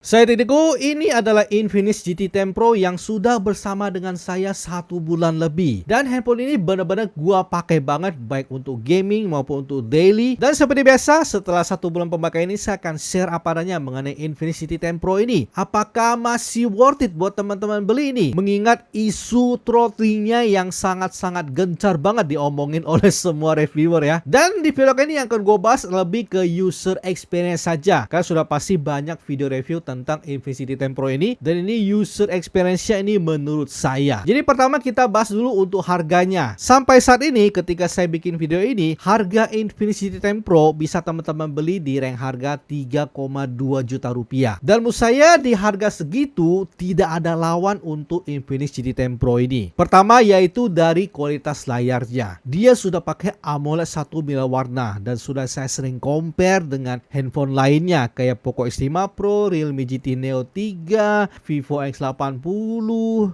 Saya Didiko, ini adalah Infinix GT 10 Pro yang sudah bersama dengan saya 1 bulan lebih. Dan handphone ini benar-benar gua pakai banget, baik untuk gaming maupun untuk daily. Dan seperti biasa, setelah 1 bulan pemakaian ini, saya akan share apa adanya mengenai Infinix GT 10 Pro ini. Apakah masih worth it buat teman-teman beli ini? Mengingat isu throttlingnya yang sangat-sangat gencar banget diomongin oleh semua reviewer ya. Dan di video ini yang akan gue bahas lebih ke user experience saja. Karena sudah pasti banyak video review tentang Infinix GT 10 Pro ini, dan ini user experience-nya ini menurut saya. Jadi pertama kita bahas dulu untuk harganya. Sampai saat ini ketika saya bikin video ini, harga Infinix GT 10 Pro bisa teman-teman beli di rank harga 3,2 juta rupiah. Dan menurut saya di harga segitu tidak ada lawan untuk Infinix GT 10 Pro ini. Pertama yaitu dari kualitas layarnya. Dia sudah pakai AMOLED 1 miliar warna dan sudah saya sering compare dengan handphone lainnya kayak Poco X5 Pro, Realme GT Neo 3, Vivo X80,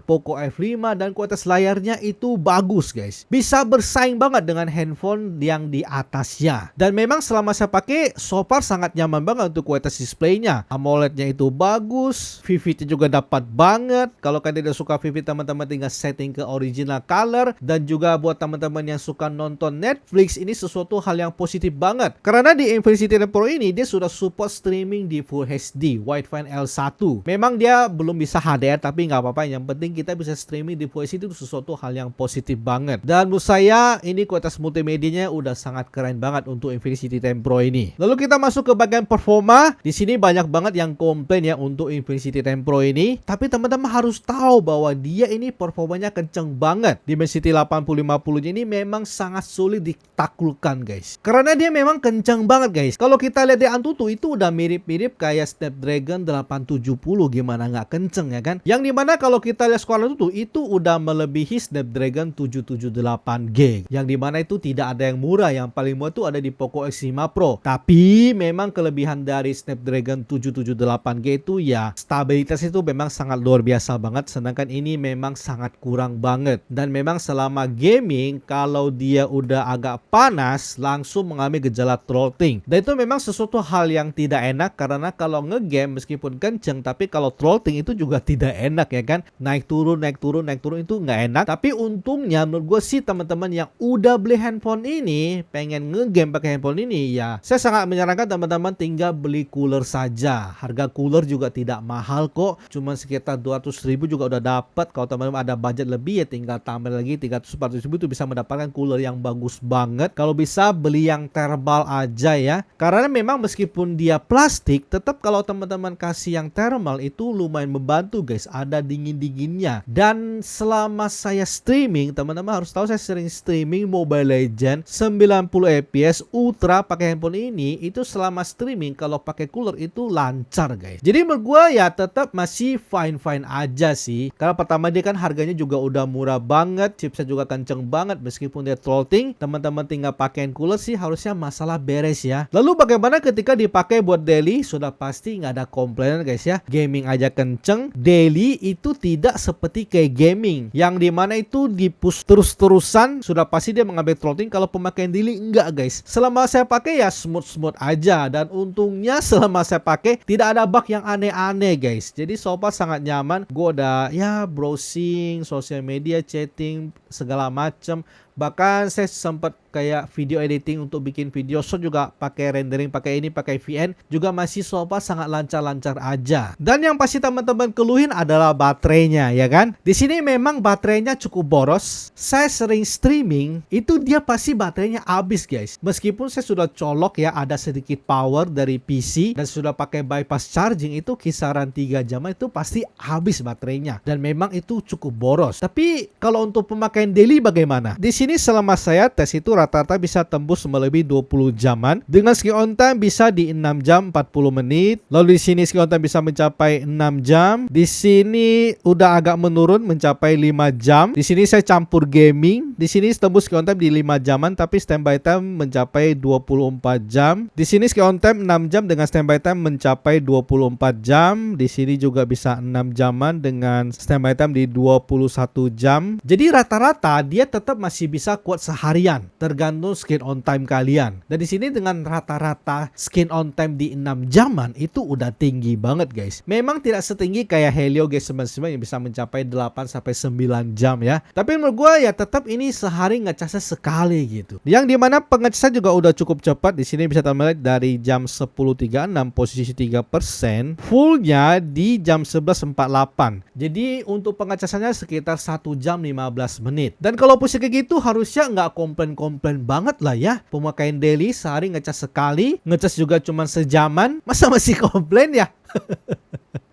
Poco F5, dan kualitas layarnya itu bagus guys. Bisa bersaing banget dengan handphone yang di atasnya. Dan memang selama saya pakai so far sangat nyaman banget untuk kualitas displaynya. AMOLED-nya itu bagus, vividnya juga dapat banget. Kalau kalian tidak suka vivid, teman-teman tinggal setting ke original color. Dan juga buat teman-teman yang suka nonton Netflix, ini sesuatu hal yang positif banget. Karena di Infinix GT 10 Pro ini dia sudah support streaming di Full HD Widefine L1. Memang dia belum bisa HDR, tapi nggak apa-apa. Yang penting kita bisa streaming di Full HD, itu sesuatu hal yang positif banget. Dan menurut saya ini kualitas multimedianya udah sangat keren banget untuk Infinix GT 10 Pro ini. Lalu kita masuk ke bagian performa. Di sini banyak banget yang komplain ya untuk Infinix GT 10 Pro ini. Tapi teman-teman harus tahu bahwa dia ini performanya kenceng banget. Dimensity 8050-nya ini memang sangat sulit ditaklukkan guys. Karena dia memang kenceng banget guys. Kalau kita lihat di Antutu itu udah mirip-mirip kayak Snapdragon 870, gimana nggak kenceng ya kan? Yang dimana kalau kita lihat skor itu udah melebihi Snapdragon 778G. Yang dimana itu tidak ada yang murah, yang paling murah itu ada di Poco X5 Pro. Tapi memang kelebihan dari Snapdragon 778G itu ya stabilitas itu memang sangat luar biasa banget, sedangkan ini memang sangat kurang banget. Dan memang selama gaming kalau dia udah agak panas langsung mengalami gejala throttling. Dan itu memang sesuatu hal yang tidak enak, karena kalau ngegame meskipun kenceng, tapi kalau throttling itu juga tidak enak ya kan. Naik turun itu nggak enak. Tapi untungnya menurut gue sih teman-teman yang udah beli handphone ini, pengen ngegame pakai handphone ini, ya saya sangat menyarankan teman-teman tinggal beli cooler saja. Harga cooler juga tidak mahal kok, cuma sekitar 200.000 juga udah dapat. Kalau teman-teman ada budget lebih ya tinggal tambah lagi 300-400.000 itu bisa mendapatkan cooler yang bagus banget. Kalau bisa beli yang thermal aja ya, karena memang meskipun dia plastik, tetap kalau teman-teman kasih yang thermal itu lumayan membantu guys, ada dingin-dinginnya. Dan selama saya streaming, teman-teman harus tahu saya sering streaming Mobile Legends 90 fps ultra pakai handphone ini, itu selama streaming kalau pakai cooler itu lancar guys. Jadi menurut gue ya tetap masih fine-fine aja sih. Karena pertama dia kan harganya juga udah murah banget, chipset juga kenceng banget, meskipun dia throttling, teman-teman tinggal pakai cooler sih harusnya masalah beres ya. Lalu bagaimana ketika dipakai buat daily? Sudah pasti nggak ada komplain guys ya. Gaming aja kenceng, daily itu tidak seperti kayak gaming yang dimana itu di push terus-terusan, sudah pasti dia mengambil throttling. Kalau pemakaian daily enggak guys. Selama saya pakai ya smooth-smooth aja, dan untungnya selama saya pakai tidak ada bug yang aneh-aneh guys. Jadi so far sangat nyaman. Gue udah ya browsing sosial media, chatting segala macam. Bahkan saya sempat kayak video editing untuk bikin video short juga pakai rendering, pakai ini, pakai VN, juga masih so far sangat lancar-lancar aja. Dan yang pasti teman-teman keluhin adalah baterainya ya kan. Di sini memang baterainya cukup boros. Saya sering streaming itu dia pasti baterainya habis guys. Meskipun saya sudah colok ya ada sedikit power dari PC dan sudah pakai bypass charging, itu kisaran 3 jam itu pasti habis baterainya. Dan memang itu cukup boros. Tapi kalau untuk pemakaian daily bagaimana? Di sini selama saya tes itu rata-rata bisa tembus melebihi 20 jaman. Dengan screen on time bisa di 6 jam 40 menit. Lalu di sini screen on time bisa mencapai 6 jam. Di sini udah agak menurun mencapai 5 jam. Di sini saya campur gaming. Di sini tembus screen on time di 5 jaman tapi standby time mencapai 24 jam. Di sini screen on time 6 jam dengan standby time mencapai 24 jam. Di sini juga bisa 6 jaman dengan standby time di 21 jam. Jadi rata-rata dia tetap masih bisa kuat seharian, tergantung screen on time kalian. Dan di sini dengan rata-rata screen on time di 6 jaman itu udah tinggi banget guys. Memang tidak setinggi kayak Helio G99 yang bisa mencapai 8 sampai 9 jam ya. Tapi menurut gue ya tetap ini sehari ngecasnya sekali gitu. Yang dimana pengecasan juga udah cukup cepat. Di sini bisa kita melihat dari jam 10.36 posisi 3%, fullnya di jam 11.48. Jadi untuk pengecasannya sekitar 1 jam 15 menit. Dan kalau posisi kayak gitu harusnya nggak komplain-komplain banget lah ya. Pemakaian daily sehari ngecas sekali, ngecas juga cuma sejaman, masa masih komplain ya?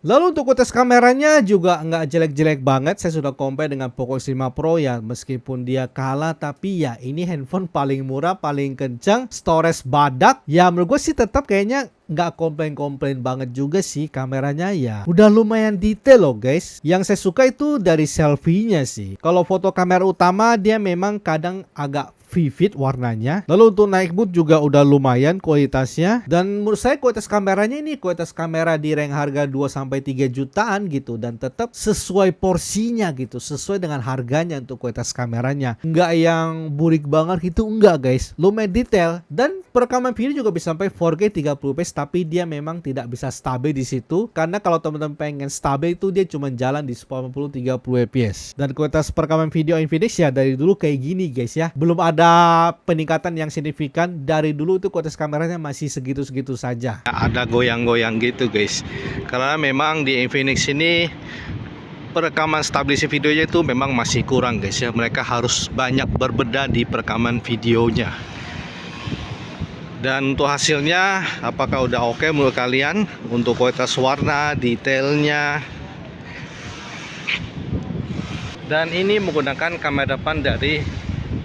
Lalu untuk kualitas kameranya juga nggak jelek-jelek banget. Saya sudah compare dengan Poco X5 Pro ya, meskipun dia kalah tapi ya ini handphone paling murah, paling kencang, storage badak. Ya menurut gue sih tetap kayaknya nggak komplain-komplain banget juga sih. Kameranya ya udah lumayan detail loh guys. Yang saya suka itu dari selfie-nya sih. Kalau foto kamera utama dia memang kadang agak vivid warnanya. Lalu untuk naik mood juga udah lumayan kualitasnya. Dan menurut saya kualitas kameranya ini kualitas kamera di rank harga 2-3 jutaan gitu. Dan tetap sesuai porsinya gitu. Sesuai dengan harganya untuk kualitas kameranya. Nggak yang burik banget gitu. Enggak guys. Lumayan detail. Dan perekaman video juga bisa sampai 4K 30fps. Tapi dia memang tidak bisa stabil di situ. Karena kalau teman-teman pengen stabil itu dia cuma jalan di 90-30 fps. Dan kualitas perekaman video Infinix ya dari dulu kayak gini guys ya. Belum ada peningkatan yang signifikan. Dari dulu itu kualitas kameranya masih segitu-segitu saja. Ada goyang-goyang gitu guys. Karena memang di Infinix ini perekaman stabilisasi videonya itu memang masih kurang guys ya. Mereka harus banyak berbeda di perekaman videonya. Dan untuk hasilnya apakah udah oke menurut kalian? Untuk kualitas warna, detailnya. Dan ini menggunakan kamera depan dari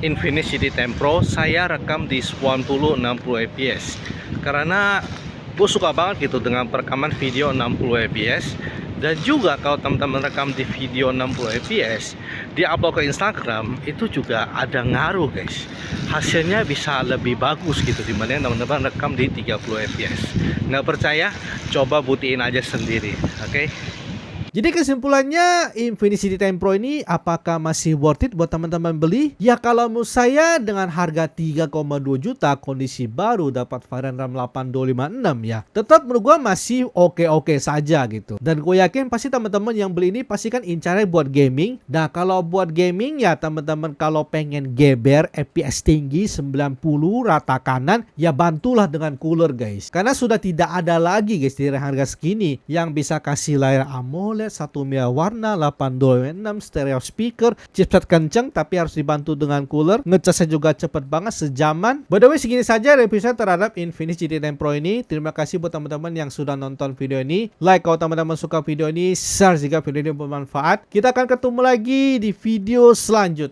Infinix GT10 Pro. Saya rekam di 90-60 fps karena gue suka banget gitu dengan perekaman video 60 fps. Dan juga kalau teman-teman rekam di video 60 fps di upload ke Instagram itu juga ada ngaruh guys. Hasilnya bisa lebih bagus gitu dibanding teman-teman rekam di 30 fps. Nggak percaya? Coba buktiin aja sendiri. Oke? Jadi kesimpulannya Infinix GT10 Pro ini apakah masih worth it buat teman-teman beli? Ya kalau menurut saya dengan harga 3,2 juta kondisi baru dapat varian RAM 8256 ya. Tetap menurut gua masih oke-oke saja gitu. Dan gue yakin pasti teman-teman yang beli ini pasti kan incarnya buat gaming. Nah kalau buat gaming ya teman-teman kalau pengen geber FPS tinggi 90 rata kanan ya bantulah dengan cooler guys. Karena sudah tidak ada lagi guys di harga segini yang bisa kasih layar AMOLED, satu miliar warna, 8256, stereo speaker, chipset kenceng tapi harus dibantu dengan cooler, ngecasnya juga cepet banget sejaman. By the way segini saja review saya terhadap Infinix GT10 Pro ini. Terima kasih buat teman-teman yang sudah nonton video ini. Like kalau teman-teman suka video ini, share jika video ini bermanfaat. Kita akan ketemu lagi di video selanjutnya.